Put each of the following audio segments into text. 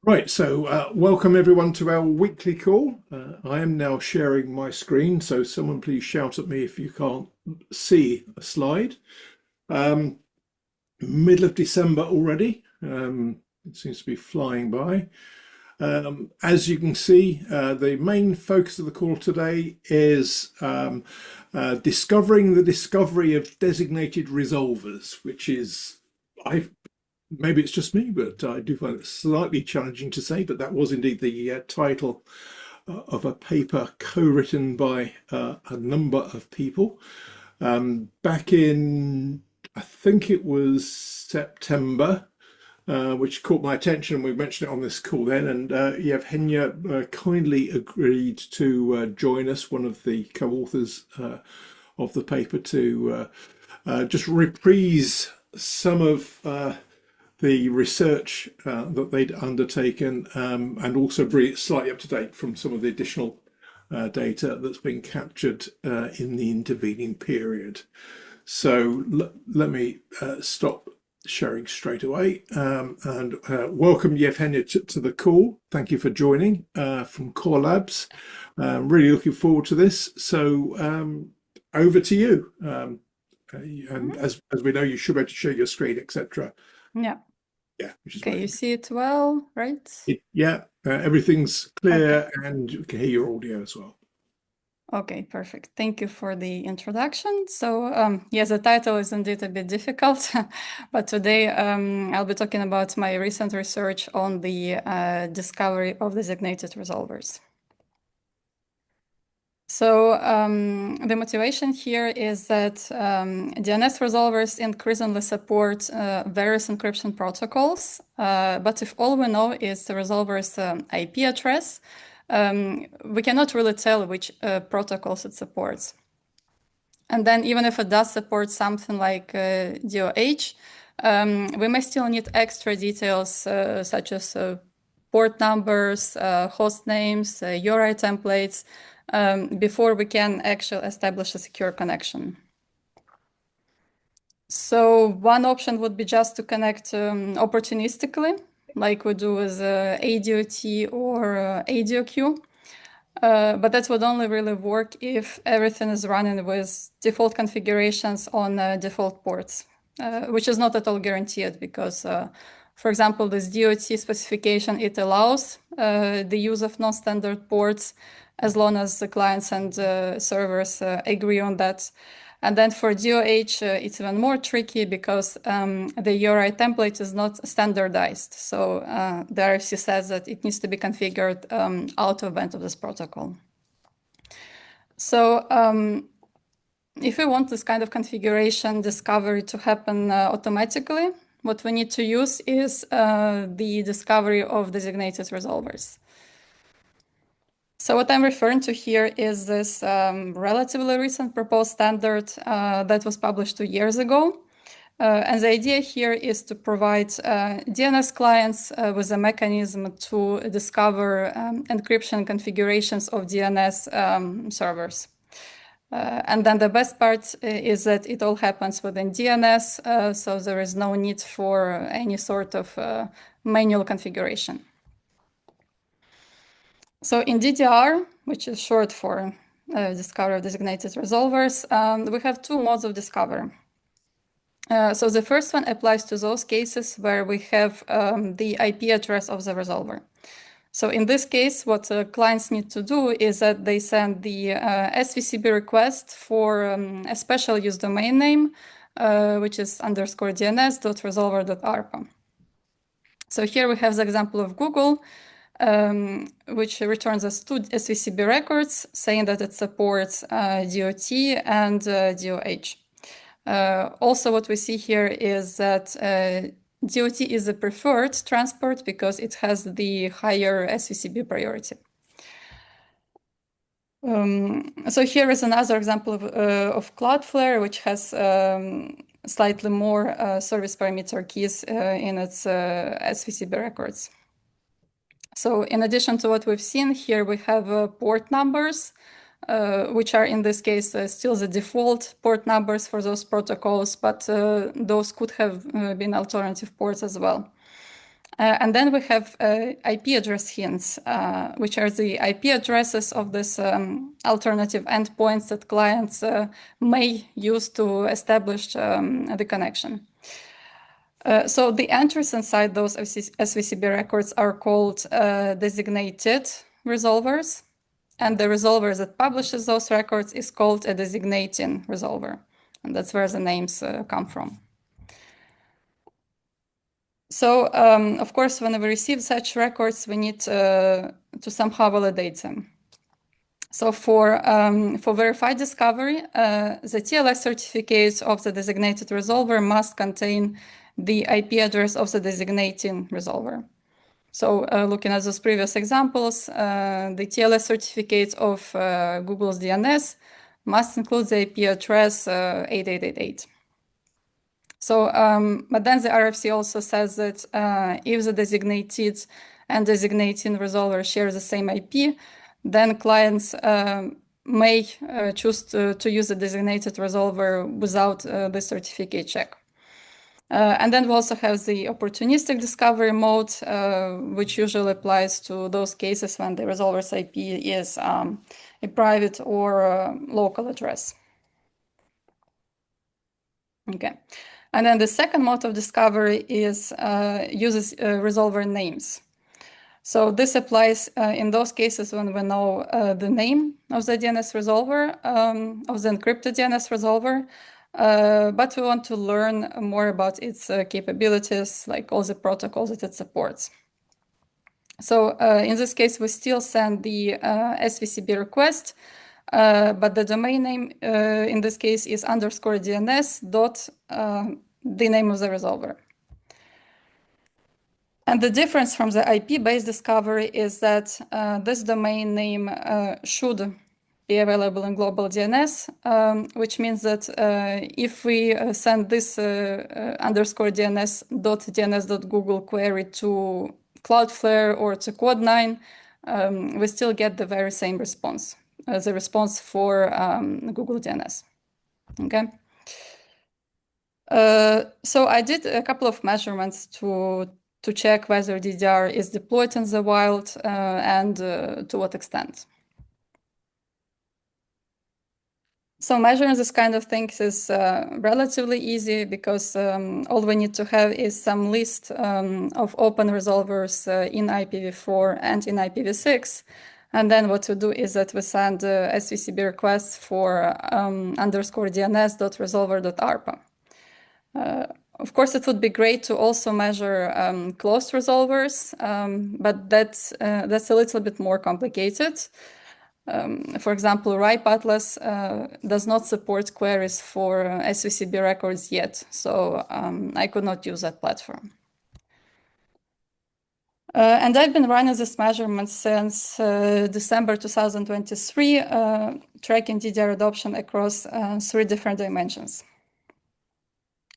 Right, so welcome everyone to our weekly call. I am now sharing my screen, so someone please shout at me if you can't see a slide. Um, Middle of December already. It seems to be flying by. As you can see, the main focus of the call today is discovering the discovery of designated resolvers, which is, I maybe it's just me, but I do find it slightly challenging to say, but that was indeed the title of a paper co-written by a number of people back in, I think it was September, which caught my attention. We mentioned it on this call then, and Yevheniya kindly agreed to join us, one of the co-authors of the paper, to just reprise some of the research that they'd undertaken, and also bring it slightly up to date from some of the additional data that's been captured in the intervening period. So let me stop sharing straight away and welcome Yevheniya to the call. Thank you for joining from Core Labs. Really looking forward to this. So over to you. And as we know, you should be able to share your screen, etc. Yeah. Yeah, which is Okay, great. you see it well, right? Everything's clear, Okay. and you can hear your audio as well. Okay, perfect. Thank you for the introduction. So, yes, the title is indeed a bit difficult, but today I'll be talking about my recent research on the discovery of designated resolvers. So the motivation here is that DNS resolvers increasingly support various encryption protocols, but if all we know is the resolver's IP address, we cannot really tell which protocols it supports. And then even if it does support something like DOH, we may still need extra details such as port numbers, host names, URI templates, before we can actually establish a secure connection. So one option would be just to connect opportunistically, like we do with ADOT or ADOQ. But that would only really work if everything is running with default configurations on default ports, which is not at all guaranteed because, for example, this DOT specification, it allows the use of non-standard ports as long as the clients and servers agree on that. And then for DOH, it's even more tricky because the URI template is not standardized. So the RFC says that it needs to be configured out of band of this protocol. So if we want this kind of configuration discovery to happen automatically, what we need to use is the discovery of designated resolvers. So what I'm referring to here is this relatively recent proposed standard that was published 2 years ago. And the idea here is to provide DNS clients with a mechanism to discover encryption configurations of DNS servers. And then the best part is that it all happens within DNS, so there is no need for any sort of manual configuration. So in DDR, which is short for discovery of designated resolvers, we have 2 modes of discovery. So the first one applies to those cases where we have the IP address of the resolver. So in this case, what clients need to do is that they send the SVCB request for a special use domain name, which is _DNS.resolver.arpa. So here we have the example of Google, which returns us 2 SVCB records saying that it supports DOT and DOH. Also, what we see here is that DOT is the preferred transport because it has the higher SVCB priority. So here is another example of Cloudflare, which has slightly more service parameter keys in its SVCB records. So in addition to what we've seen here, we have port numbers, which are in this case still the default port numbers for those protocols, but those could have been alternative ports as well. And then we have IP address hints, which are the IP addresses of this alternative endpoints that clients may use to establish the connection. So the entries inside those SVCB records are called designated resolvers, and the resolver that publishes those records is called a designating resolver, and that's where the names come from. So, of course, when we receive such records, we need to somehow validate them. So for verified discovery, the TLS certificate of the designated resolver must contain the IP address of the designating resolver. So looking at those previous examples, the TLS certificate of Google's DNS must include the IP address 8888. So, but then the RFC also says that if the designated and designating resolver share the same IP, then clients may choose to use the designated resolver without the certificate check. And then we also have the opportunistic discovery mode, which usually applies to those cases when the resolver's IP is a private or local address. Okay. And then the second mode of discovery is uses resolver names. So this applies in those cases when we know the name of the DNS resolver, of the encrypted DNS resolver, but we want to learn more about its capabilities, like all the protocols that it supports. So in this case, we still send the SVCB request, but the domain name in this case is _DNS dot the name of the resolver. And the difference from the IP-based discovery is that this domain name should be available in global DNS, which means that if we send this _DNS.dns.google query to Cloudflare or to Code9, we still get the very same response, the response for Google DNS. Okay. So I did a couple of measurements to check whether DDR is deployed in the wild and to what extent. So measuring this kind of things is relatively easy because all we need to have is some list of open resolvers in IPv4 and in IPv6. And then what we do is that we send SVCB requests for _DNS.resolver.arpa. Of course, it would be great to also measure closed resolvers, but that's a little bit more complicated. For example, RIPE Atlas does not support queries for SVCB records yet, so I could not use that platform. And I've been running this measurement since December 2023, tracking DDR adoption across 3 different dimensions.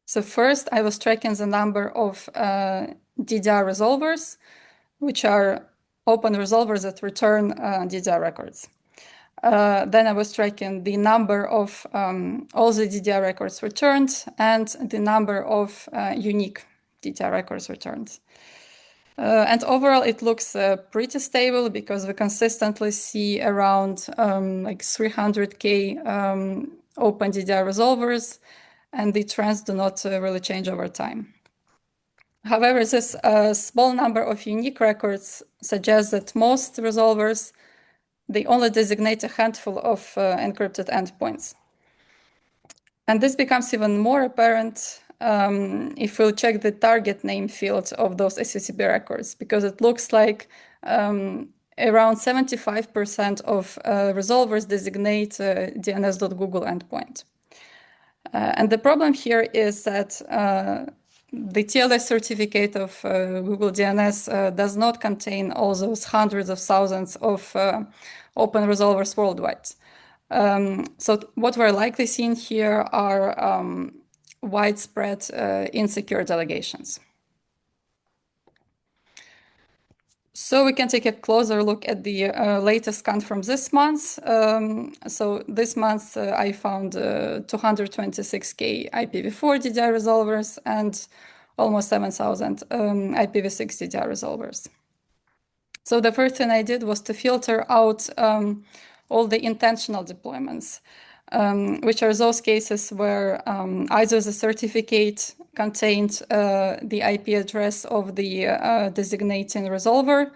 So first, I was tracking the number of DDR resolvers, which are open resolvers that return DDR records. Then I was tracking the number of all the DDR records returned and the number of unique DDR records returned. And overall, it looks pretty stable because we consistently see around like 300K open DDR resolvers, and the trends do not really change over time. However, this small number of unique records suggests that most resolvers, they only designate a handful of encrypted endpoints. And this becomes even more apparent if we'll check the target name field of those SVCB records, because it looks like around 75% of resolvers designate DNS.Google endpoint. And the problem here is that the TLS certificate of Google DNS does not contain all those hundreds of thousands of open resolvers worldwide. So what we're likely seeing here are widespread insecure delegations. So we can take a closer look at the latest count from this month. So this month I found 226K IPv4 DDR resolvers, and almost 7,000 IPv6 DDR resolvers. So the first thing I did was to filter out all the intentional deployments, which are those cases where either the certificate contained the IP address of the designating resolver,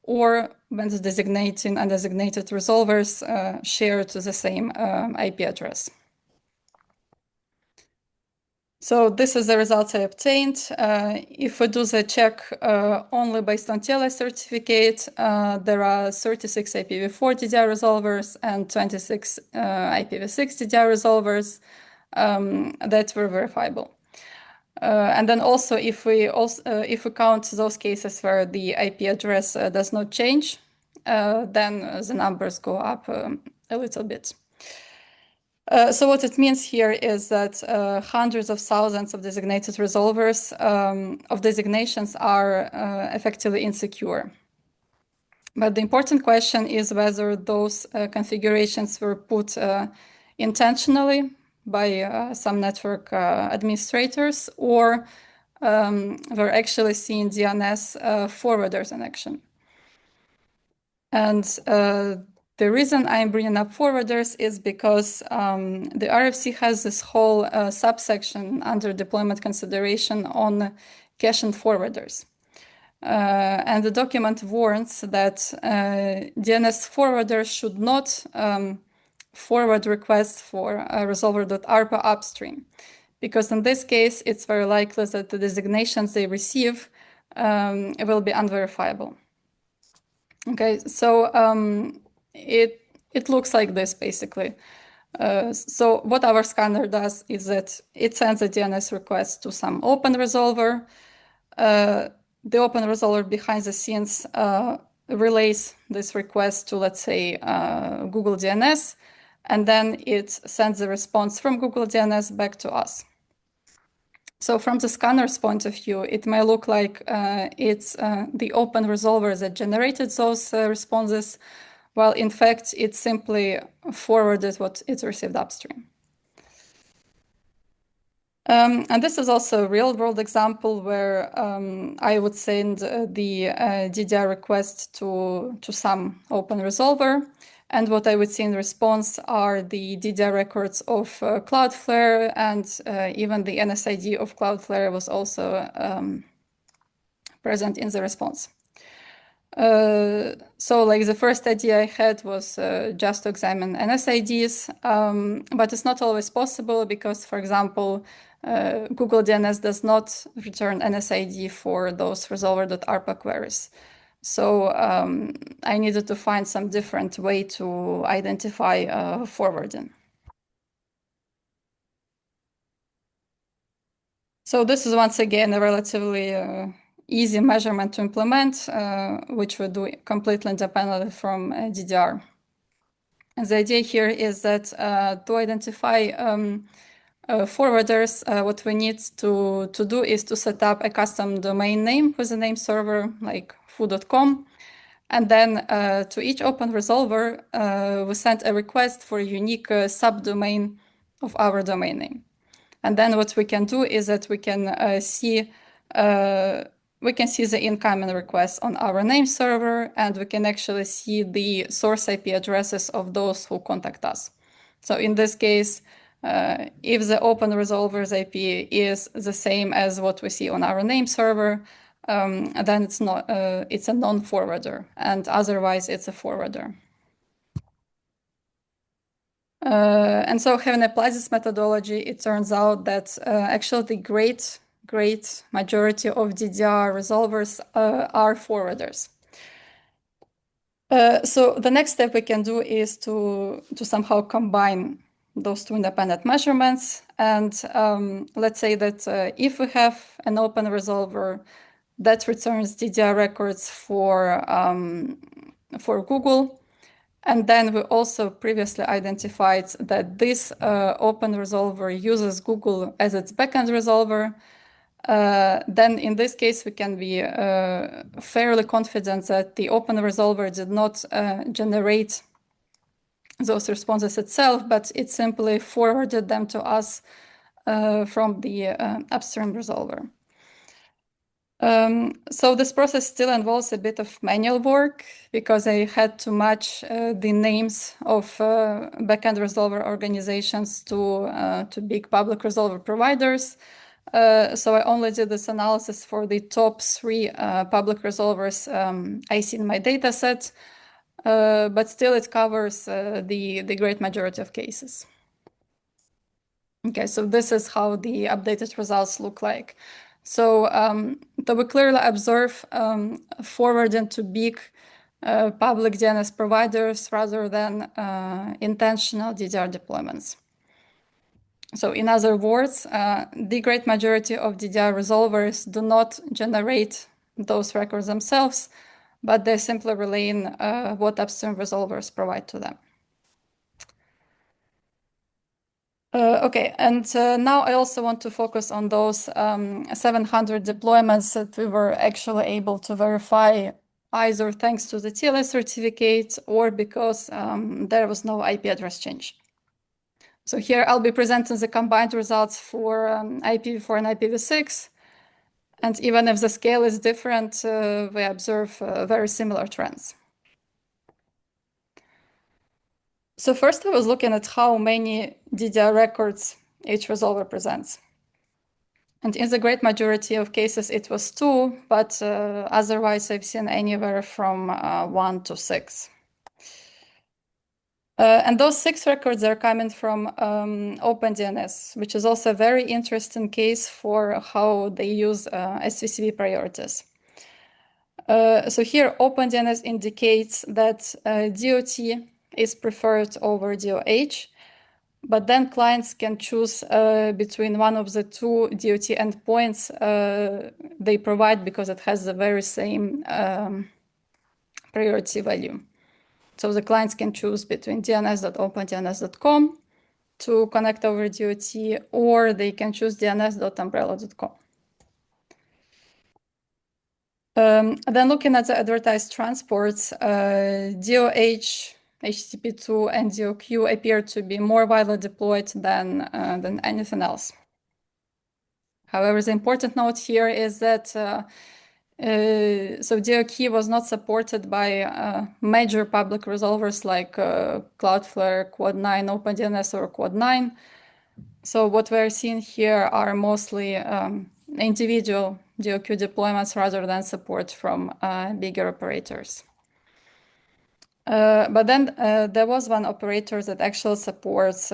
or when the designating and designated resolvers share to the same IP address. So this is the results I obtained. If we do the check only based on TLS certificate, there are 36 IPv4 DDR resolvers and 26 IPv6 DDR resolvers that were verifiable. And then also, if we count those cases where the IP address does not change, then the numbers go up a little bit. So what it means here is that hundreds of thousands of designated resolvers of designations are effectively insecure. But the important question is whether those configurations were put intentionally by some network administrators, or were actually seeing DNS forwarders in action. And the reason I'm bringing up forwarders is because the RFC has this whole subsection under deployment consideration on cache and forwarders. And the document warns that DNS forwarders should not forward requests for resolver.arpa upstream, because in this case, it's very likely that the designations they receive will be unverifiable. Okay, so it looks like this basically. So what our scanner does is that it sends a DNS request to some open resolver. The open resolver behind the scenes relays this request to, let's say, Google DNS, and then it sends a response from Google DNS back to us. So from the scanner's point of view, it may look like it's the open resolver that generated those responses, while in fact it simply forwarded what it received upstream. And this is also a real-world example where I would send the DDR request to some open resolver, and what I would see in response are the DDR records of Cloudflare, and even the NSID of Cloudflare was also present in the response. So like the first idea I had was just to examine NSIDs, but it's not always possible because, for example, Google DNS does not return NSID for those resolver.arpa queries. So I needed to find some different way to identify forwarding. So this is once again a relatively easy measurement to implement, which we do completely independently from DDR. And the idea here is that to identify forwarders, what we need to do is to set up a custom domain name with a name server like foo.com. And then to each open resolver, we send a request for a unique subdomain of our domain name. And then what we can do is that we can see the incoming requests on our name server, and we can actually see the source IP addresses of those who contact us. So in this case, if the open resolver's IP is the same as what we see on our name server, then it's not it's a non-forwarder, and otherwise it's a forwarder. And so having applied this methodology, it turns out that actually the great majority of DDR resolvers are forwarders. So the next step we can do is to somehow combine those two independent measurements. And let's say that if we have an open resolver that returns DDR records for Google, and then we also previously identified that this open resolver uses Google as its backend resolver, then in this case, we can be fairly confident that the open resolver did not generate those responses itself, but it simply forwarded them to us from the upstream resolver. So this process still involves a bit of manual work because I had to match the names of backend resolver organizations to big public resolver providers. So I only did this analysis for the top 3 public resolvers I see in my data set, but still it covers the great majority of cases. Okay, so this is how the updated results look like. So we clearly observe forwarding to big public DNS providers rather than intentional DDR deployments. So in other words, the great majority of DDR resolvers do not generate those records themselves, but they simply relay in what upstream resolvers provide to them. Okay, and now I also want to focus on those 700 deployments that we were actually able to verify either thanks to the TLS certificate or because there was no IP address change. So here I'll be presenting the combined results for IPv4 and IPv6. And even if the scale is different, we observe very similar trends. So first I was looking at how many DDR records each resolver presents. And in the great majority of cases, it was 2, but otherwise I've seen anywhere from 1 to 6. And those 6 records are coming from OpenDNS, which is also a very interesting case for how they use SVCV priorities. So here, OpenDNS indicates that DOT is preferred over DOH, but then clients can choose between one of the 2 DOT endpoints they provide because it has the very same priority value. So the clients can choose between dns.opendns.com to connect over DOT, or they can choose dns.umbrella.com. Then looking at the advertised transports, DOH, HTTP2, and DOQ appear to be more widely deployed than anything else. However, the important note here is that so DOQ was not supported by major public resolvers like Cloudflare, Quad9, OpenDNS, or Quad9. So what we're seeing here are mostly individual DOQ deployments rather than support from bigger operators. But then there was one operator that actually supports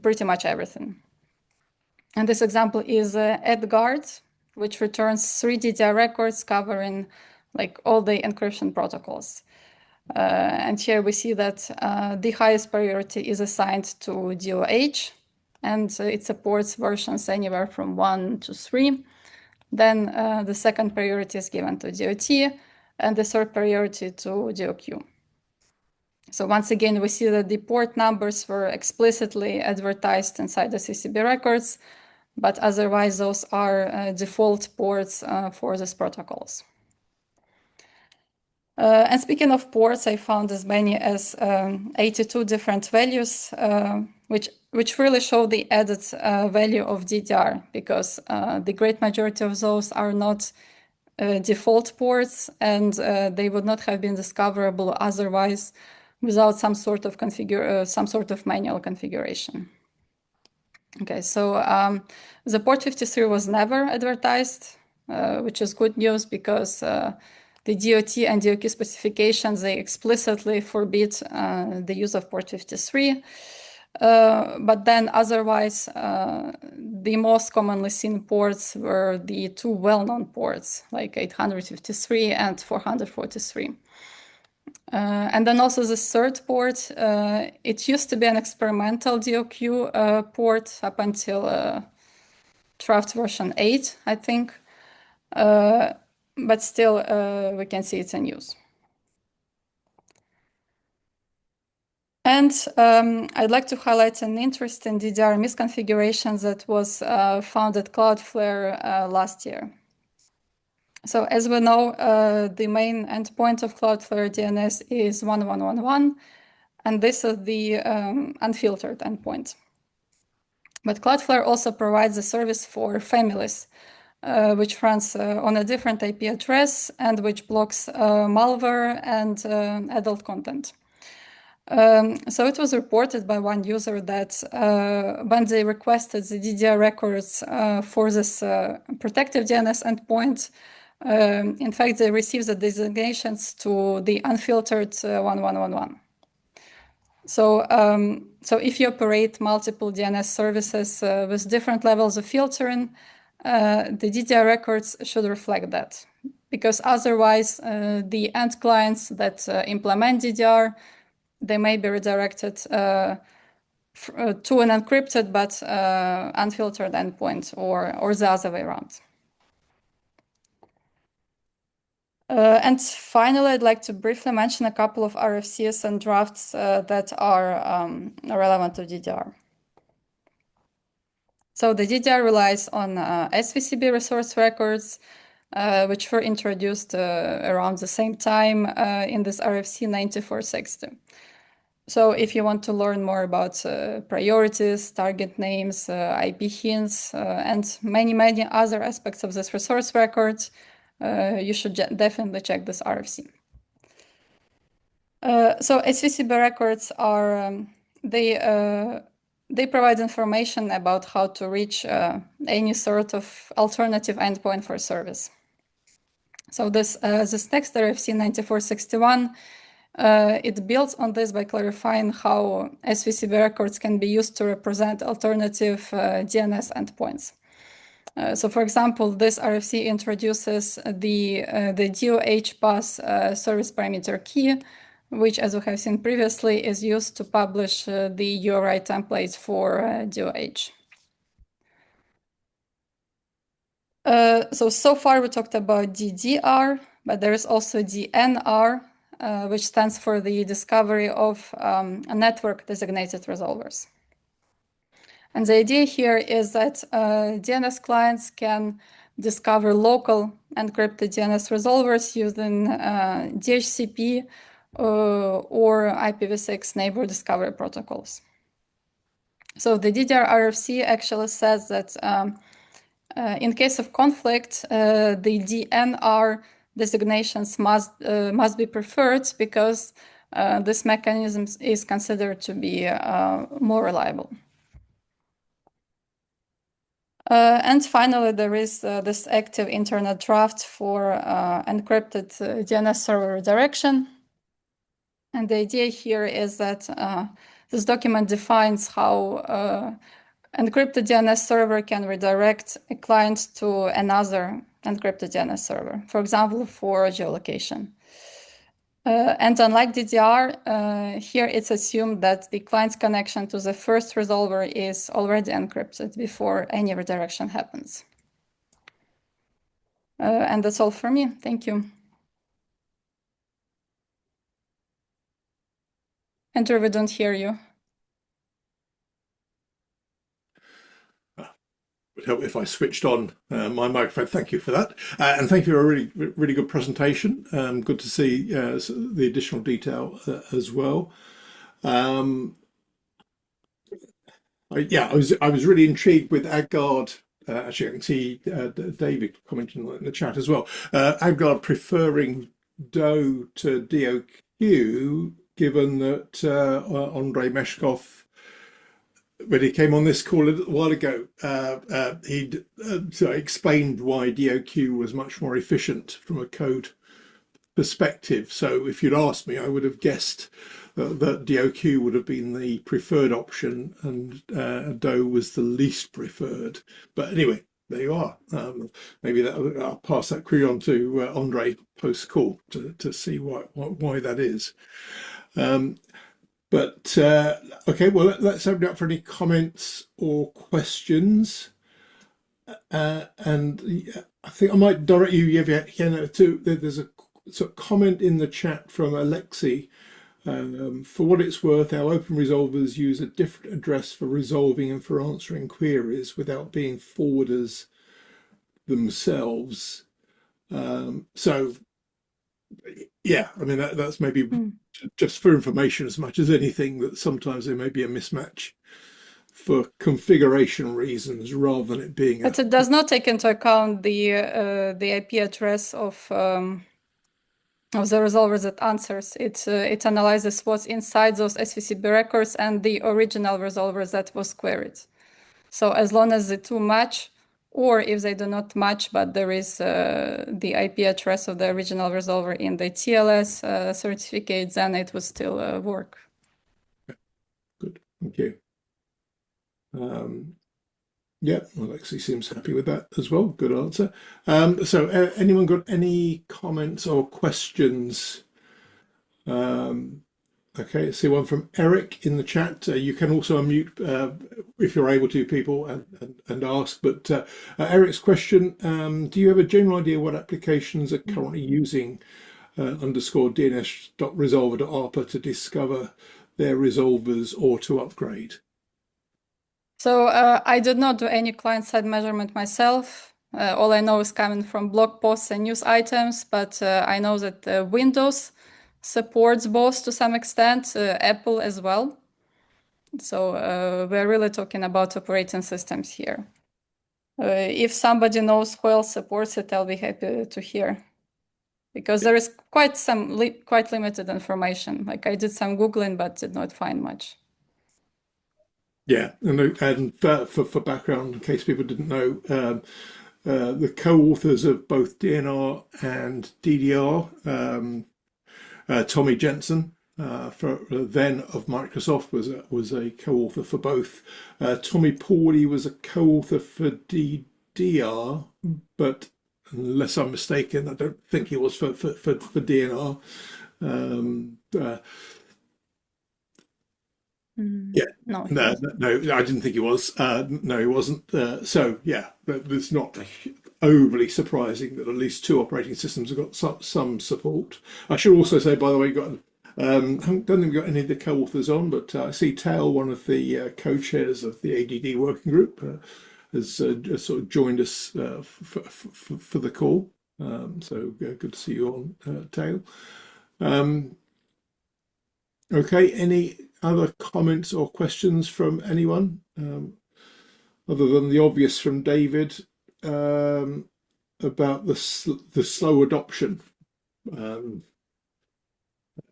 pretty much everything. And this example is AdGuard, which returns 3 DDR records covering like all the encryption protocols. And here we see that the highest priority is assigned to DOH, and it supports versions anywhere from 1 to 3. Then the second priority is given to DOT, and the third priority to DOQ. So once again, we see that the port numbers were explicitly advertised inside the CCB records, but otherwise those are default ports for these protocols. And speaking of ports, I found as many as 82 different values, which really show the added value of DDR, because the great majority of those are not default ports, and they would not have been discoverable otherwise without some sort of manual configuration. Okay, so the port 53 was never advertised, which is good news because the DOT and DOQ specifications, they explicitly forbid the use of port 53. But then otherwise, the most commonly seen ports were the 2 well-known ports, like 853 and 443. And then also the third port, it used to be an experimental DOQ port up until draft version 8, I think. But still, we can see it's in use. And I'd like to highlight an interesting DDR misconfiguration that was found at Cloudflare last year. So as we know, the main endpoint of Cloudflare DNS is 1111, and this is the unfiltered endpoint. But Cloudflare also provides a service for families which runs on a different IP address and which blocks malware and adult content. So it was reported by one user that when they requested the DDR records for this protective DNS endpoint, in fact, they received the designations to the unfiltered 1111. So, so if you operate multiple DNS services with different levels of filtering, the DDR records should reflect that, because otherwise the end clients that implement DDR, they may be redirected to an encrypted but unfiltered endpoint, or the other way around. And finally, I'd like to briefly mention a couple of RFCs and drafts that are relevant to DDR. So the DDR relies on SVCB resource records, which were introduced around the same time in this RFC 9460. So if you want to learn more about priorities, target names, IP hints, and many other aspects of this resource record, you should definitely check this RFC. So SVCB records are, they provide information about how to reach any sort of alternative endpoint for service. So this next RFC 9461, it builds on this by clarifying how SVCB records can be used to represent alternative DNS endpoints. So, for example, this RFC introduces the DOH pass service parameter key, which, as we have seen previously, is used to publish the URI templates for DOH. So far we talked about DDR, but there is also DNR, which stands for the discovery of network designated resolvers. And the idea here is that DNS clients can discover local encrypted DNS resolvers using DHCP or IPv6 neighbor discovery protocols. So the DDR RFC actually says that in case of conflict, the DNR designations must be preferred because this mechanism is considered to be more reliable. And finally, there is this active internet draft for encrypted DNS server redirection. And the idea here is that this document defines how encrypted DNS server can redirect a client to another encrypted DNS server, for example, for geolocation. And unlike DDR, here it's assumed that the client's connection to the first resolver is already encrypted before any redirection happens. And that's all for me. Thank you. Andrew, we don't hear you. Would help if I switched on my microphone. Thank you for that. And thank you for a really good presentation. Good to see the additional detail as well. I was really intrigued with AdGuard. Actually, I can see David commenting in the chat as well. AdGuard preferring DOE to DOQ, given that Andrei Meshkov, when he came on this call a little while ago, he'd explained why DOQ was much more efficient from a code perspective. So if you'd asked me, I would have guessed that DOQ would have been the preferred option and DOE was the least preferred. But anyway, there you are. Maybe I'll pass that query on to Andrei post-call to see why that is. Okay, well, let's open up for any comments or questions. And I think I might direct you, Yevheniya, to there's a sort of comment in the chat from Alexei. For what it's worth, our open resolvers use a different address for resolving and for answering queries without being forwarders themselves. So, yeah, I mean, that's maybe just for information as much as anything, that sometimes there may be a mismatch for configuration reasons rather than it being But it does not take into account the IP address of the resolver that answers. It analyzes what's inside those SVCB records and the original resolver that was queried. So as long as the two match, or if they do not match, but there is the IP address of the original resolver in the TLS certificate, then it would still work. Good, thank you. Yeah, Alexei seems happy with that as well. Good answer. So anyone got any comments or questions? Okay, I see one from Eric in the chat. You can also unmute if you're able to, people, and ask. But Eric's question, do you have a general idea what applications are currently using _DNS.resolver.ARPA to discover their resolvers or to upgrade? So I did not do any client-side measurement myself. All I know is coming from blog posts and news items, but I know that Windows supports both to some extent, Apple as well. So we're really talking about operating systems here. If somebody knows who else supports it, I'll be happy to hear. Because there is quite limited information. Like I did some Googling, but did not find much. Yeah, and for background, in case people didn't know, the co-authors of both DNR and DDR, Tommy Jensen, then of Microsoft, was a co-author for both. Tommy Pawley was a co-author for DDR, but unless I'm mistaken, I don't think he was for DNR. Yeah, no, I didn't think he was. No, he wasn't. So yeah, it's not overly surprising that at least two operating systems have got some support. I should also say, by the way, I don't think we've got any of the co-authors on, but I see Tal, one of the co-chairs of the ADD working group, has sort of joined us for the call. So good to see you on, Tal. Okay, any other comments or questions from anyone, other than the obvious from David about the slow adoption?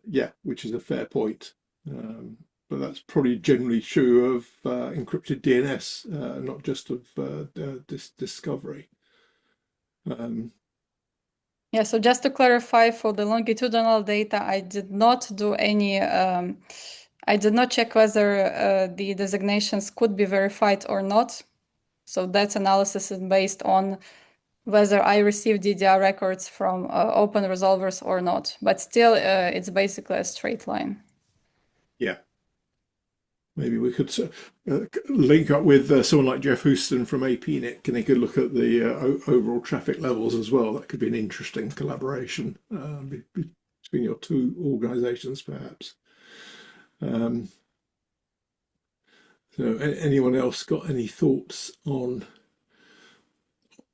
Yeah, which is a fair point, but that's probably generally true of encrypted DNS, not just of discovery. Yeah, so just to clarify, for the longitudinal data, I did not do any, I did not check whether the designations could be verified or not. So that analysis is based on whether I received DDR records from open resolvers or not. But still, it's basically a straight line. Yeah. Maybe we could link up with someone like Jeff Houston from APNIC, and he could look at the overall traffic levels as well. That could be an interesting collaboration between your two organizations, perhaps. So anyone else got any thoughts on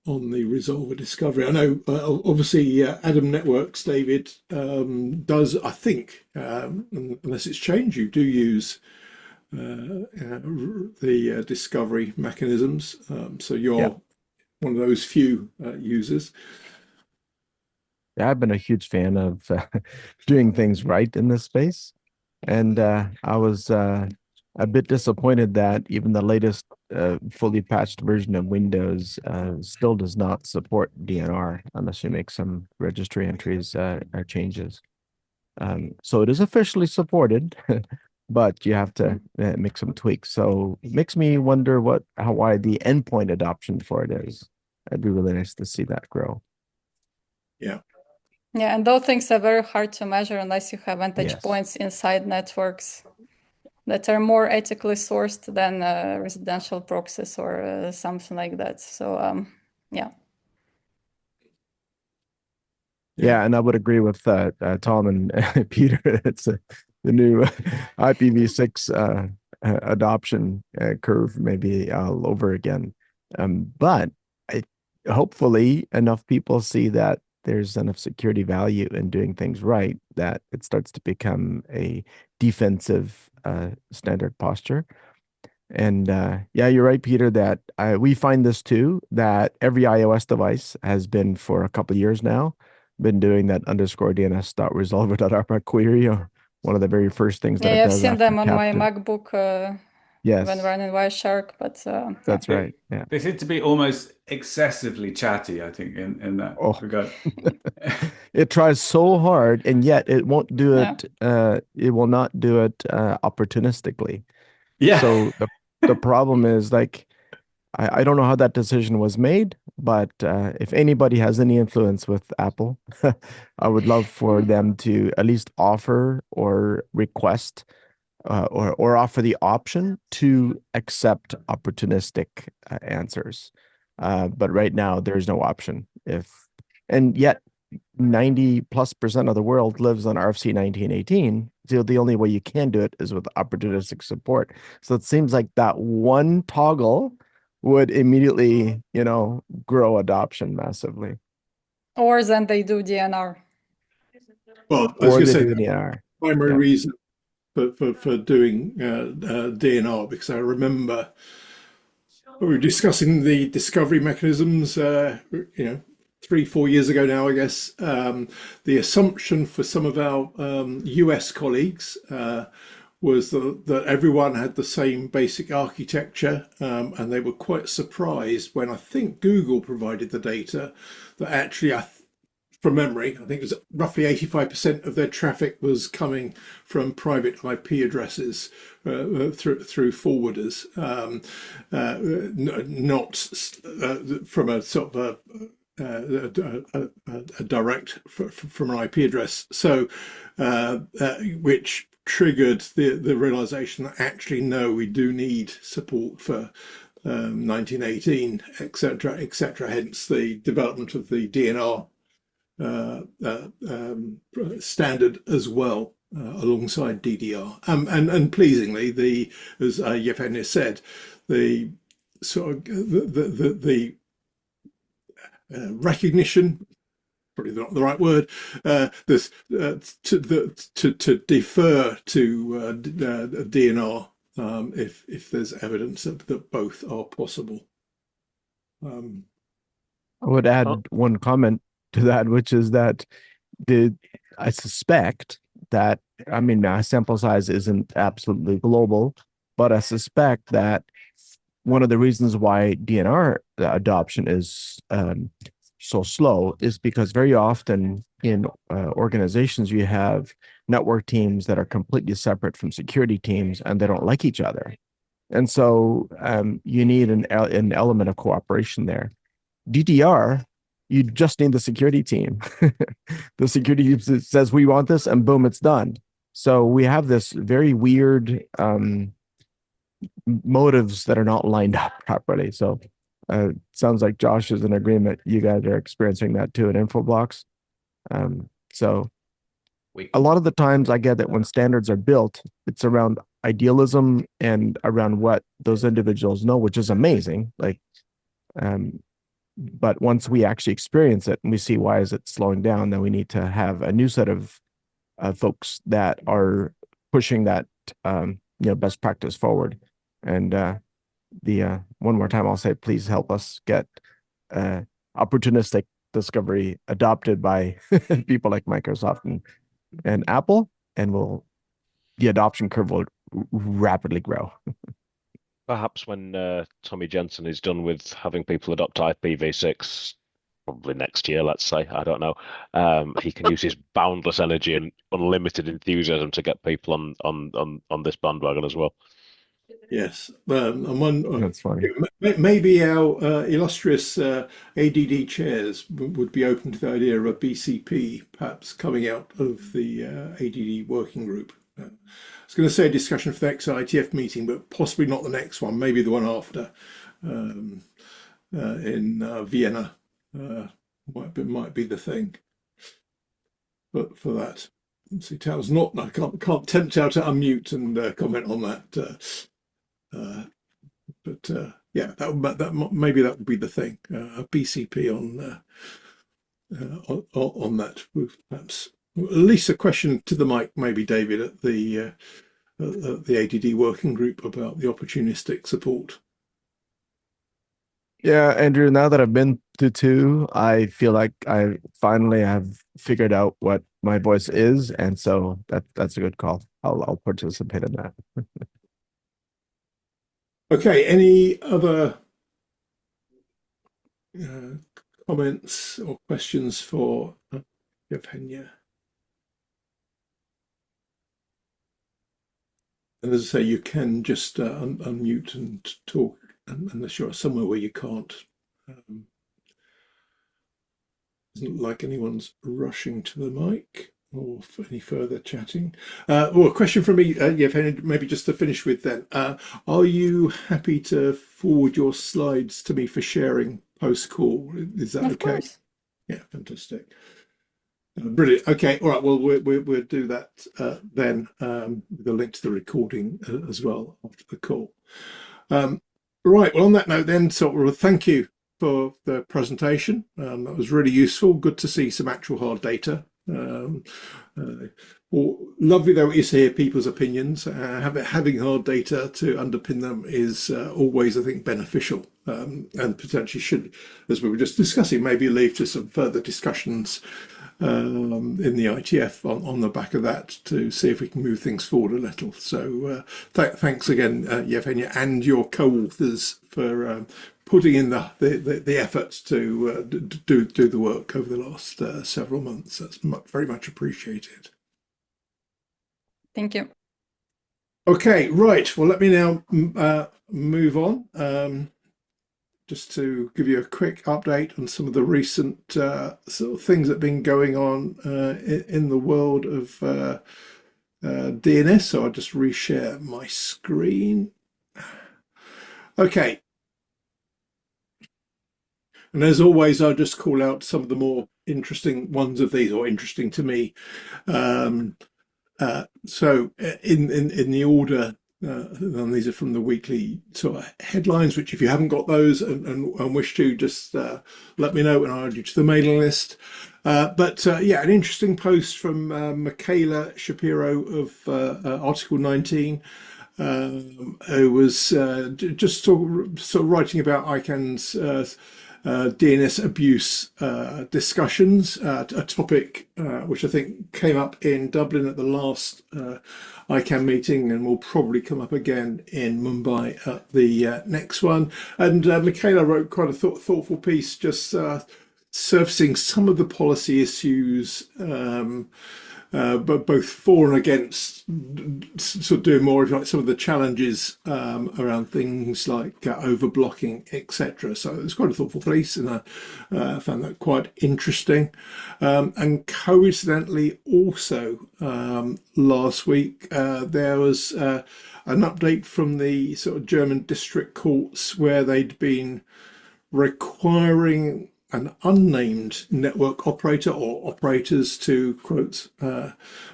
the resolver discovery? I know obviously Adam Networks, David, does, I think, unless it's changed, you do use the discovery mechanisms. So you're one of those few users. Yeah, I've been a huge fan of doing things right in this space. And I was a bit disappointed that even the latest fully patched version of Windows still does not support DNR unless you make some registry entries or changes. So it is officially supported, but you have to make some tweaks. So it makes me wonder why the endpoint adoption for it is. It'd be really nice to see that grow. Yeah. Yeah, and those things are very hard to measure unless you have vantage points inside networks that are more ethically sourced than residential proxies or something like that. So, yeah. Yeah, and I would agree with Tom and Peter. It's the new IPv6 adoption curve, maybe all over again. But hopefully enough people see that there's enough security value in doing things right that it starts to become a defensive standard posture. And yeah, you're right, Peter, that we find this too, that every iOS device has been for a couple of years now, been doing that underscore DNS.resolver.rpag query, or one of the very first things that it Yeah, I've does seen after them on my capture. MacBook when Yes, running Wireshark, but that's right. Yeah. They seem to be almost excessively chatty, I think, in that Oh, regard. it tries so hard, and yet it won't do yeah. it. It will not do it opportunistically. Yeah. So the problem is, like, I don't know how that decision was made, but if anybody has any influence with Apple, I would love for them to at least offer or request or offer the option to accept opportunistic answers. But right now, there's no option. And yet 90+% of the world lives on RFC 1918. So the only way you can do it is with opportunistic support. So it seems like that one toggle would immediately, grow adoption massively. Or then they do DNR. Well, I was Or going to they say do the an ER. primary Yeah. reason for doing DNR, because I remember we were discussing the discovery mechanisms, 3-4 years ago now, I guess. The assumption for some of our US colleagues was that everyone had the same basic architecture, and they were quite surprised when I think Google provided the data that actually, from memory, I think it was roughly 85% of their traffic was coming from private IP addresses through forwarders, not from a sort of a direct from an IP address. So, which triggered the realization that actually, no, we do need support for 1918, etc., etc. Hence the development of the DNR standard as well, alongside DDR. And pleasingly, as Yevheniya said, the sort of the recognition, probably not the right word, to defer to DNR if there's evidence that both are possible. I would add one comment to that, which is that I suspect that, I mean, my sample size isn't absolutely global, but I suspect that one of the reasons why DNR adoption is so slow is because very often in organizations you have network teams that are completely separate from security teams, and they don't like each other. And so you need an element of cooperation there. DDR, you just need the security team. The security team says, we want this, and boom, it's done. So we have this very weird motives that are not lined up properly. So sounds like Josh is in agreement. You guys are experiencing that too at Infoblox. So a lot of the times I get that when standards are built, it's around idealism and around what those individuals know, which is amazing. Like, but once we actually experience it and we see why is it slowing down, then we need to have a new set of folks that are pushing that best practice forward. And one more time, I'll say, please help us get opportunistic discovery adopted by people like Microsoft and Apple, and the adoption curve will rapidly grow. Perhaps when Tommy Jensen is done with having people adopt IPv6, probably next year, let's say, I don't know, he can use his boundless energy and unlimited enthusiasm to get people on this bandwagon as well. Yes, and one That's funny. maybe our illustrious ADD chairs would be open to the idea of a BCP perhaps coming out of the ADD working group. I was going to say a discussion for the next ITF meeting, but possibly not the next one, maybe the one after, in Vienna. Might be the thing. But for that, let's see, Tal's not. I can't tempt Tal to unmute and comment on that. But yeah, that maybe that would be the thing. A BCP on that, with perhaps at least a question to the mic, maybe David, at the the ADD working group about the opportunistic support. Yeah, Andrew, now that I've been to two, I feel like I finally have figured out what my voice is, and so that's a good call. I'll participate in that. Okay, any other comments or questions for Yevheniya? And as I say, you can just unmute and talk unless you're somewhere where you can't. Doesn't like anyone's rushing to the mic or for any further chatting. Well, a question from me, Yevheniya, maybe just to finish with then. Are you happy to forward your slides to me for sharing post-call? Is that Of okay? course. Yeah, fantastic. Brilliant. Okay, all right. Well, we'll do that then with a link to the recording as well after the call. Right. Well, on that note, then, so thank you for the presentation. That was really useful. Good to see some actual hard data. Lovely though it is to hear people's opinions. Having hard data to underpin them is always, I think, beneficial, and potentially should, as we were just discussing, maybe lead to some further discussions in the ITF on the back of that to see if we can move things forward a little. So thanks again, Yevheniya, and your co-authors for putting in the efforts to do the work over the last several months. That's very much appreciated. Thank you. Okay, right. Well, let me now move on. Just to give you a quick update on some of the recent sort of things that have been going on in the world of DNS. So I'll just reshare my screen. Okay. And as always, I'll just call out some of the more interesting ones of these, or interesting to me. So in the order, and these are from the weekly sort of headlines, which if you haven't got those and wish to, just let me know and I'll add you to the mailing list. But yeah, an interesting post from Michaela Shapiro of Article 19, who was just sort of writing about ICANN's DNS abuse discussions, a topic which I think came up in Dublin at the last ICANN meeting and will probably come up again in Mumbai at the next one. And Michaela wrote quite a thoughtful piece just surfacing some of the policy issues, but both for and against, sort of doing more of like some of the challenges around things like overblocking, etc. So it was quite a thoughtful piece, and I found that quite interesting. And coincidentally, also last week there was an update from the sort of German district courts where they'd been requiring an unnamed network operator or operators to, quote,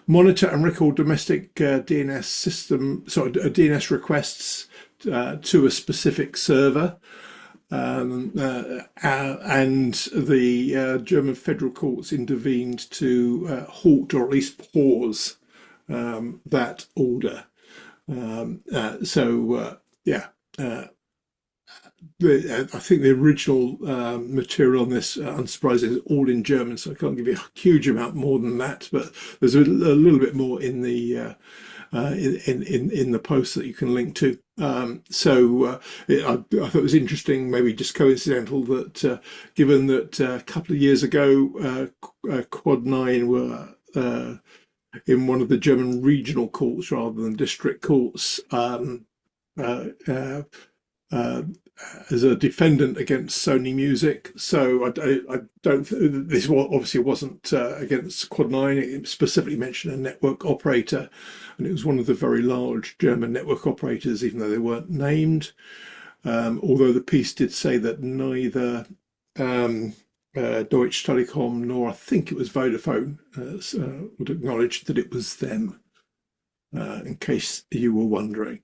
monitor and record domestic DNS DNS requests to a specific server. And the German federal courts intervened to halt or at least pause that order. Yeah. I think the original material on this, unsurprisingly, is all in German, so I can't give you a huge amount more than that. But there's a little bit more in the in the post that you can link to. I thought it was interesting, maybe just coincidental, that given that a couple of years ago, Quad 9 were in one of the German regional courts rather than district courts. As a defendant against Sony Music. So I don't, this obviously wasn't against Quad 9. It specifically mentioned a network operator, and it was one of the very large German network operators, even though they weren't named. Although the piece did say that neither Deutsche Telekom nor I think it was Vodafone would acknowledge that it was them, in case you were wondering.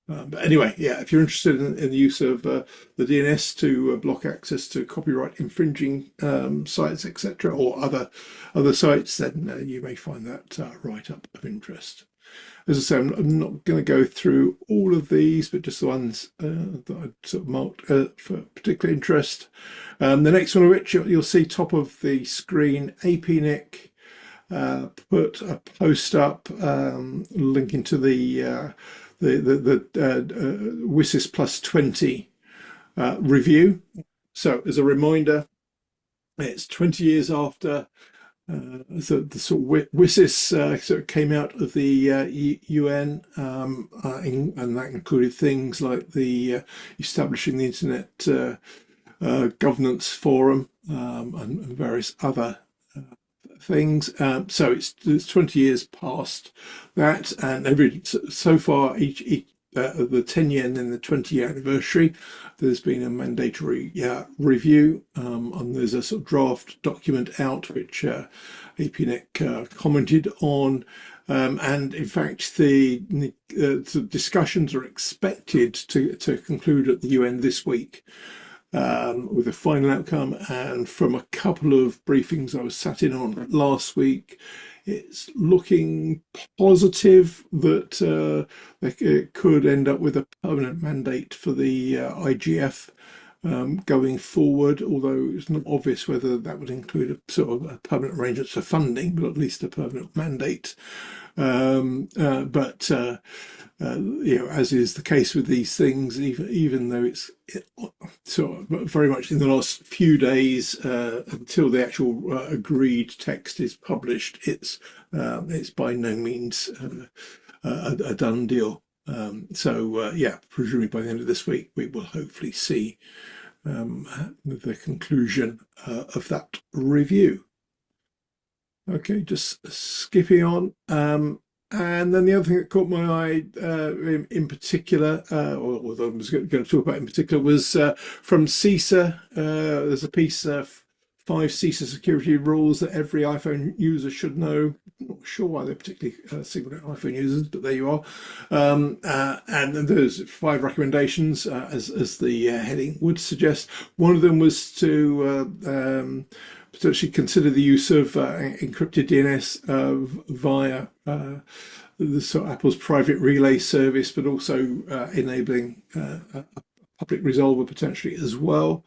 But anyway, yeah, if you're interested in the use of the DNS to block access to copyright infringing sites, etc., or other sites, then you may find that right up of interest. As I say, I'm not going to go through all of these, but just the ones that I sort of marked for particular interest. The next one of which you'll see top of the screen, APNIC put a post up linking to the WSIS plus 20 review. So as a reminder, it's 20 years after the sort of WSIS sort of came out of the UN, and that included things like the establishing the Internet Governance Forum and various other things. So it's 20 years past that, and so far each the 10-year and then the 20-year anniversary, there's been a mandatory review, and there's a sort of draft document out which APNIC commented on, and in fact the discussions are expected to conclude at the UN this week, with a final outcome. And from a couple of briefings I was sat in on last week, it's looking positive that it could end up with a permanent mandate for the IGF going forward, although it's not obvious whether that would include a sort of a permanent arrangement for funding, but at least a permanent mandate. But you know, as is the case with these things, even though it's sort of very much in the last few days until the actual agreed text is published, it's by no means a done deal. So yeah, presumably by the end of this week, we will hopefully see the conclusion of that review. Okay, just skipping on. And then the other thing that caught my eye in particular, or that I was going to talk about in particular, was from CISA. There's a piece, 5 CISA security rules that every iPhone user should know. I'm not sure why they're particularly singled out iPhone users, but there you are. And then there's 5 recommendations, as the heading would suggest. One of them was to potentially consider the use of encrypted DNS via the sort of Apple's private relay service, but also enabling a public resolver potentially as well.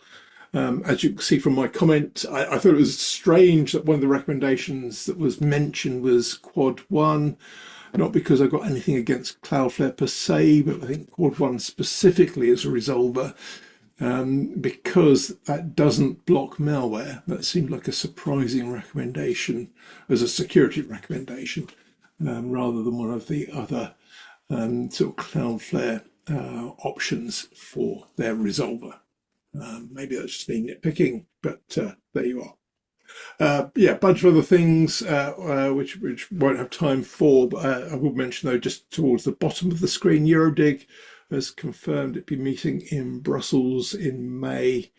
As you can see from my comment, I thought it was strange that one of the recommendations that was mentioned was Quad 1, not because I've got anything against Cloudflare per se, but I think Quad 1 specifically as a resolver, because that doesn't block malware. That seemed like a surprising recommendation as a security recommendation, rather than one of the other sort of Cloudflare options for their resolver. Maybe that's just me nitpicking, but there you are. Yeah, a bunch of other things which won't have time for, but I will mention though, just towards the bottom of the screen, Eurodig has confirmed it'll be meeting in Brussels in May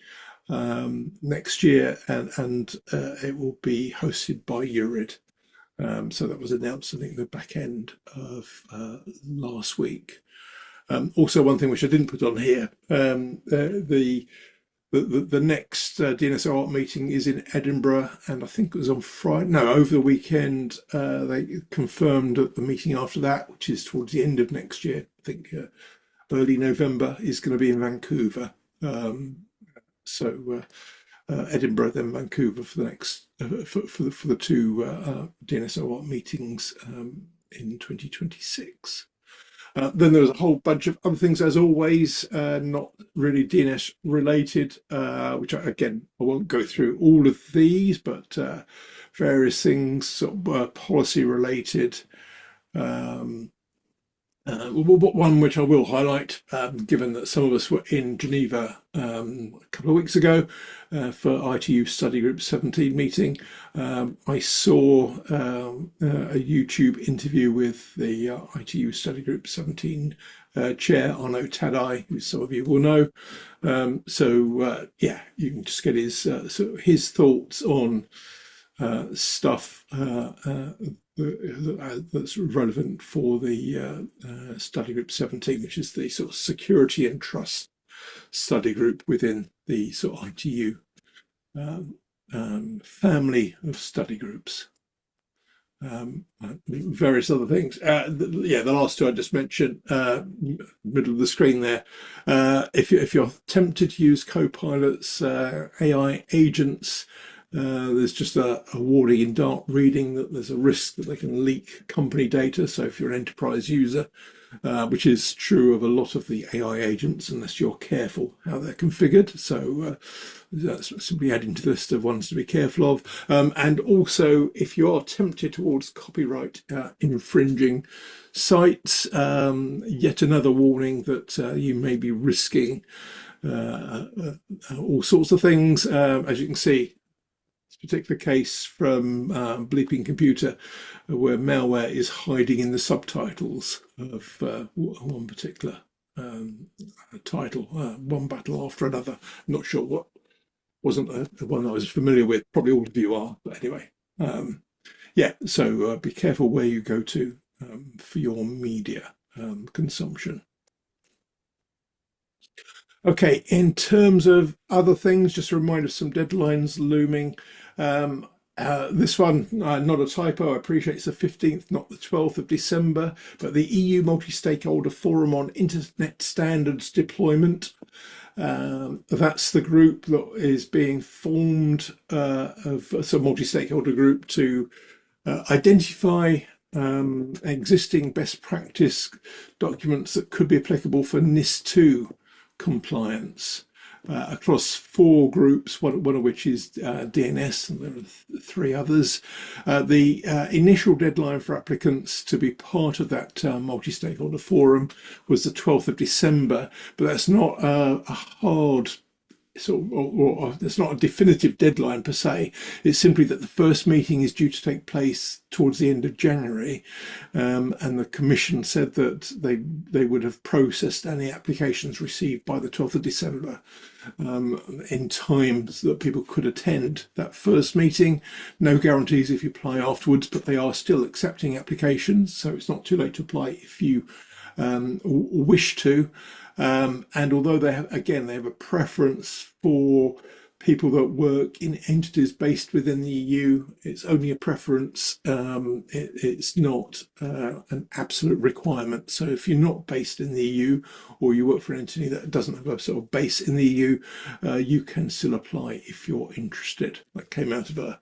next year, and it will be hosted by Eurid. So that was announced, I think, the back end of last week. Also, one thing which I didn't put on here, the next DNSOART meeting is in Edinburgh, and I think it was on Friday. No, over the weekend, they confirmed that the meeting after that, which is towards the end of next year, I think early November, is going to be in Vancouver. So Edinburgh, then Vancouver for the next for the 2 DNSOART meetings in 2026. Then there was a whole bunch of other things, as always, not really DNS related, which I won't go through all of these, but various things sort of policy related. One which I will highlight, given that some of us were in Geneva a couple of weeks ago for ITU Study Group 17 meeting, I saw a YouTube interview with the ITU Study Group 17 chair, Arnaud Tadai, who some of you will know. So yeah, you can just get his thoughts on stuff that's relevant for the Study Group 17, which is the sort of security and trust study group within the sort of ITU family of study groups. various other things. The last two I just mentioned, middle of the screen there. If you're tempted to use co-pilots, AI agents, there's just a warning in dark reading that there's a risk that they can leak company data. So if you're an enterprise user, which is true of a lot of the AI agents, unless you're careful how they're configured. So that's simply adding to the list of ones to be careful of. And also, if you are tempted towards copyright infringing sites, yet another warning that you may be risking all sorts of things. As you can see, particular case from Bleeping Computer, where malware is hiding in the subtitles of one particular title, one battle after another. I'm not sure what wasn't the one I was familiar with. Probably all of you are, but anyway, yeah. So be careful where you go to for your media consumption. Okay, in terms of other things, just a reminder of some deadlines looming. This one, not a typo, I appreciate it's the 15th, not the 12th of December, but the EU Multi-Stakeholder Forum on Internet Standards Deployment. That's the group that is being formed of a multi-stakeholder group to identify existing best practice documents that could be applicable for NIS2 compliance across 4 groups, one of which is DNS, and there are 3 others. The initial deadline for applicants to be part of that multi-stakeholder forum was the 12th of December, but that's not a hard or it's not a definitive deadline per se. It's simply that the first meeting is due to take place towards the end of January, and the Commission said that they would have processed any applications received by the 12th of December in time so that people could attend that first meeting. No guarantees if you apply afterwards, but they are still accepting applications, so it's not too late to apply if you wish to. And although they have a preference for people that work in entities based within the EU, it's only a preference. It's not an absolute requirement. So if you're not based in the EU, or you work for an entity that doesn't have a sort of base in the EU, you can still apply if you're interested. That came out of a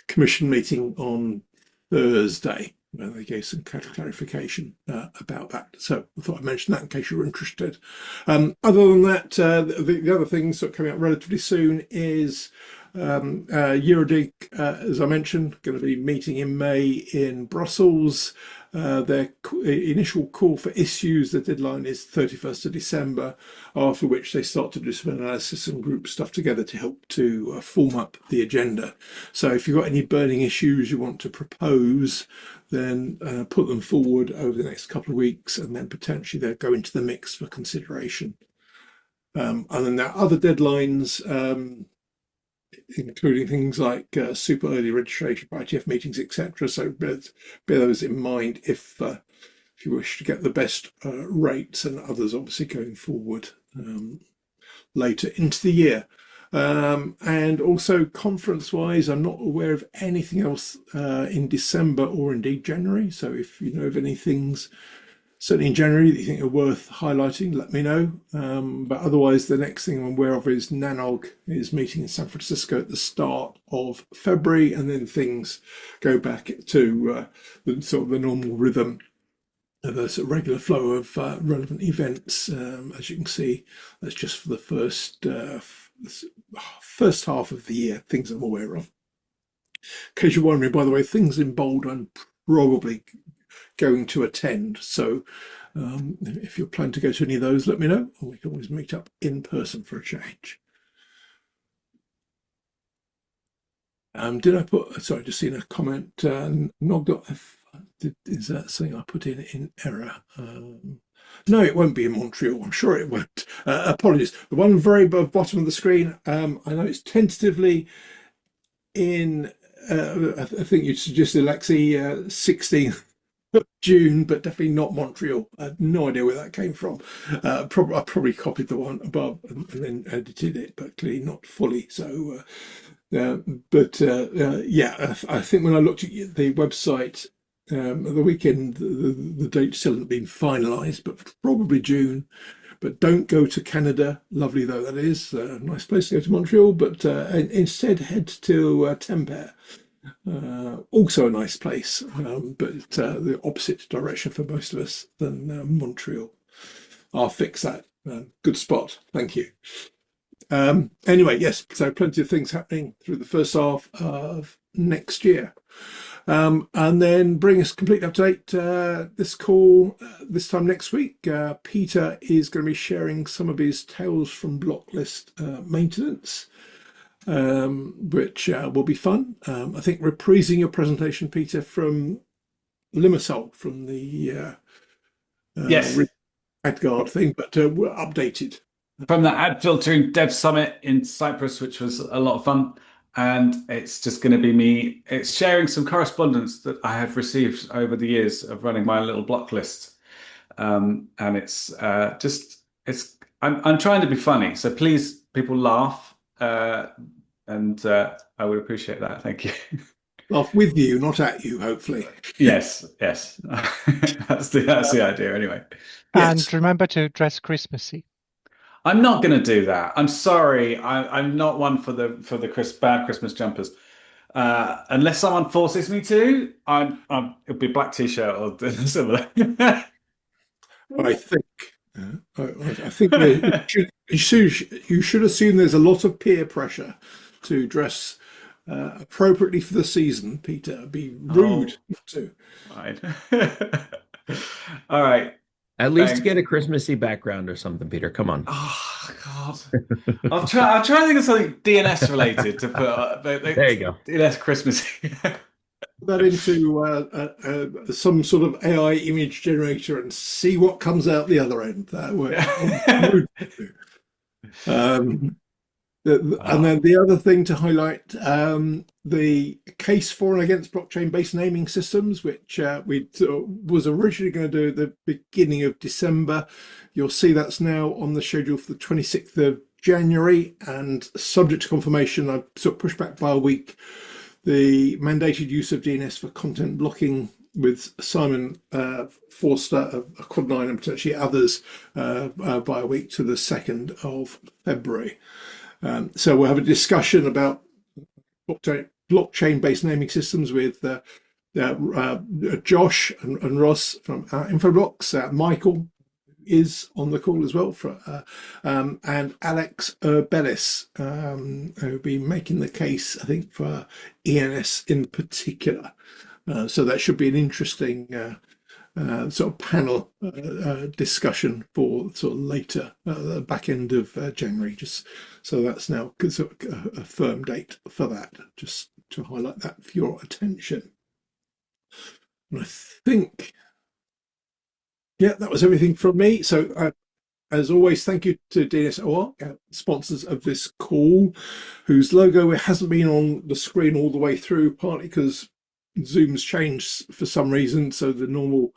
Commission meeting on Thursday, where they gave some clarification about that. So I thought I'd mention that in case you were interested. Other than that, the other things that are coming out relatively soon is Eurodig, as I mentioned, going to be meeting in May in Brussels. Their initial call for issues, the deadline is 31st of December, after which they start to do some analysis and group stuff together to help to form up the agenda. So if you've got any burning issues you want to propose, then put them forward over the next couple of weeks, and then potentially they'll go into the mix for consideration. Other than that, other deadlines, including things like super early registration for ITF meetings, etc. So bear those in mind if you wish to get the best rates, and others obviously going forward later into the year. And also conference-wise, I'm not aware of anything else in December or indeed January. So if you know of any things certainly in January that you think are worth highlighting, let me know. But otherwise, the next thing I'm aware of is NANOG is meeting in San Francisco at the start of February, and then things go back to the sort of the normal rhythm of a sort of regular flow of relevant events. As you can see, that's just for the first half of the year, things I'm aware of. In case you're wondering, by the way, things in bold I'm probably going to attend. So if you're planning to go to any of those, let me know, and we can always meet up in person for a change. Did I put, sorry, just seen a comment, nog.f, is that something I put in error? No, it won't be in Montreal. I'm sure it won't. Apologies. The one very bottom of the screen, I know it's tentatively in, I think you suggested, Alexi, 16th June, but definitely not Montreal. I have no idea where that came from. I probably copied the one above and then edited it, but clearly not fully. So Yeah, I think when I looked at the website at the weekend, the date still hadn't been finalised, but probably June. But don't go to Canada, lovely though that is, a nice place to go to Montreal, but instead head to Tampere, also a nice place, but the opposite direction for most of us than Montreal. I'll fix that. Good spot, thank you. Anyway, yes, so plenty of things happening through the first half of next year. And then bring us complete update this call this time next week. Peter is going to be sharing some of his tales from block list maintenance, which will be fun. I think reprising your presentation, Peter, from Limassol, from the Yes. AdGuard thing, but we're updated. From the ad filtering dev summit in Cyprus, which was a lot of fun. And it's just going to be me. It's sharing some correspondence that I have received over the years of running my little block list. And it's I'm trying to be funny. So please, people laugh. And I would appreciate that. Thank you. Laugh with you, not at you, hopefully. Yes. That's the idea anyway. And Yes. remember to dress Christmassy. I'm not going to do that. I'm sorry. I'm not one for the bad Christmas jumpers. Unless someone forces me to, it'll be black t-shirt or similar. I think you should assume there's a lot of peer pressure to dress appropriately for the season, Peter. It'd be rude to. Fine. All right. At least Thanks. get a Christmassy background or something, Peter. Come on. Oh God. I'll try to think of something DNS related to put. There you go. DNS Christmas. Put that into some sort of AI image generator and see what comes out the other end. That works. And then the other thing to highlight, the case for and against blockchain-based naming systems, which we was originally going to do at the beginning of December. You'll see that's now on the schedule for the 26th of January, and subject to confirmation, I've sort of pushed back by a week the mandated use of DNS for content blocking with Simon Forster of Quad9 and potentially others by a week to the 2nd of February. So we'll have a discussion about blockchain-based naming systems with Josh and Ross from Infoblox. Michael is on the call as well, and Alex Bellis, who'll be making the case, I think, for ENS in particular. So that should be an interesting sort of panel discussion for sort of later, the back end of January. Just so that's now sort of a firm date for that, just to highlight that for your attention. And I think, yeah, that was everything from me. So as always, thank you to DNS sponsors of this call, whose logo hasn't been on the screen all the way through, partly because Zoom's changed for some reason, so the normal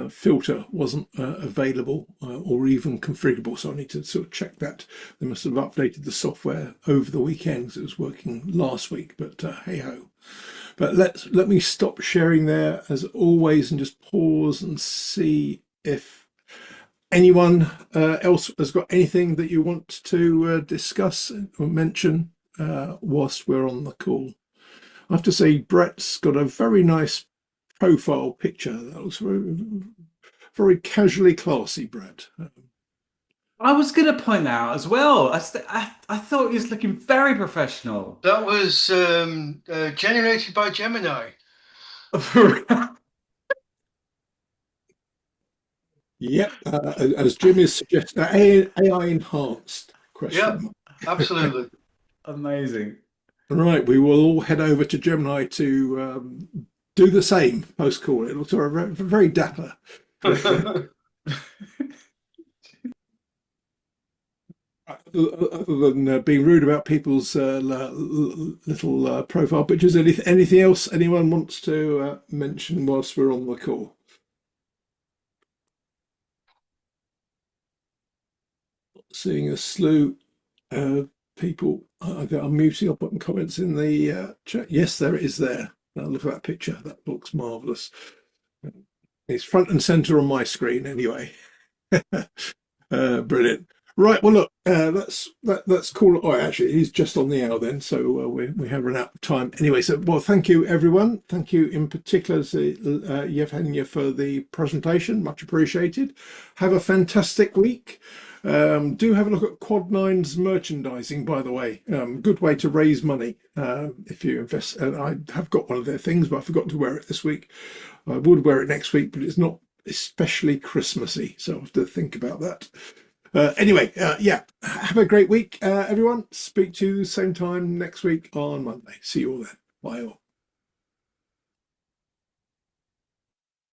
filter wasn't available or even configurable, so I need to sort of check that. They must have updated the software over the weekend because it was working last week, but hey ho. But let me stop sharing there as always and just pause and see if anyone else has got anything that you want to discuss or mention whilst we're on the call. I have to say, Brett's got a very nice profile picture. That looks very, very casually classy, Brett. I was going to point out as well. I thought he was looking very professional. That was generated by Gemini. Yep, as Jim is suggesting, AI enhanced question. Yeah, absolutely. Amazing. Right, we will all head over to Gemini to do the same post call. It looks very, very dapper. Other than being rude about people's little profile pictures, anything else anyone wants to mention whilst we're on the call? Seeing a slew of people either unmuting or putting comments in the chat. Yes, there it is there. Look at that picture. That looks marvellous. It's front and centre on my screen anyway. Brilliant. Right, well, look, that's cool. Oh, actually, he's just on the hour then, so we have run out of time. Anyway, so, well, thank you, everyone. Thank you in particular to Yevheniya for the presentation. Much appreciated. Have a fantastic week. Do have a look at Quad9's merchandising, by the way. Good way to raise money if you invest. And I have got one of their things, but I forgot to wear it this week. I would wear it next week, but it's not especially Christmassy, so I have to think about that. Anyway, yeah, have a great week, everyone. Speak to you same time next week on Monday. See you all then. Bye all.